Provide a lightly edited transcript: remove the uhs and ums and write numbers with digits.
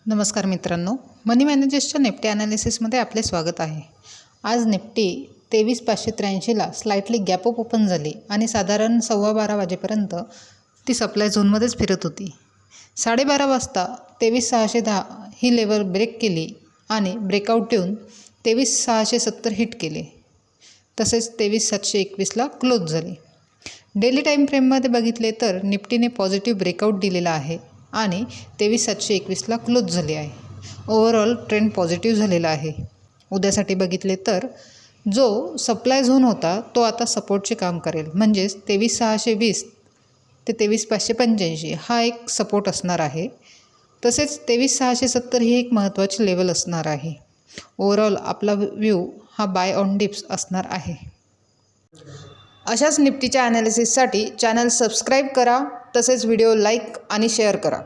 नमस्कार मित्रांनो, मनी मॅनेजर्सच्या निफ्टी ॲनालिसिसमध्ये आपले स्वागत आहे। आज निफ्टी 23,583ला स्लाइटली गॅप अप ओपन झाली आणि साधारण 12:15 वाजेपर्यंत ती सप्लाय झोनमध्येच फिरत होती। 12:30 वाजता 23,610 ही लेवल ब्रेक केली आणि ब्रेकआउट देऊन 23,670 हिट केले, तसेच 23,721ला क्लोज झाली। डेली टाईम फ्रेममध्ये बघितले तर निफ्टीने पॉझिटिव्ह ब्रेकआउट दिलेला आहे आणि 23,721ला क्लोज झाले आहे। ओव्हरऑल ट्रेंड पॉझिटिव्ह झालेला आहे। उद्यासाठी बघितले तर जो सप्लाय झोन होता तो आता सपोर्टचे काम करेल, म्हणजेच 23,620 ते 23,585 हा एक सपोर्ट असणार आहे। तसेच 23,670 ही एक महत्त्वाची लेवल असणार आहे। ओव्हरऑल आपला व्ह्यू हा बाय ऑन डिप्स असणार आहे। अशाच निफ्टीच्या ॲनालिसिससाठी चॅनल सबस्क्राईब करा, तसेच व्हिडिओ लाईक आणि शेअर करा।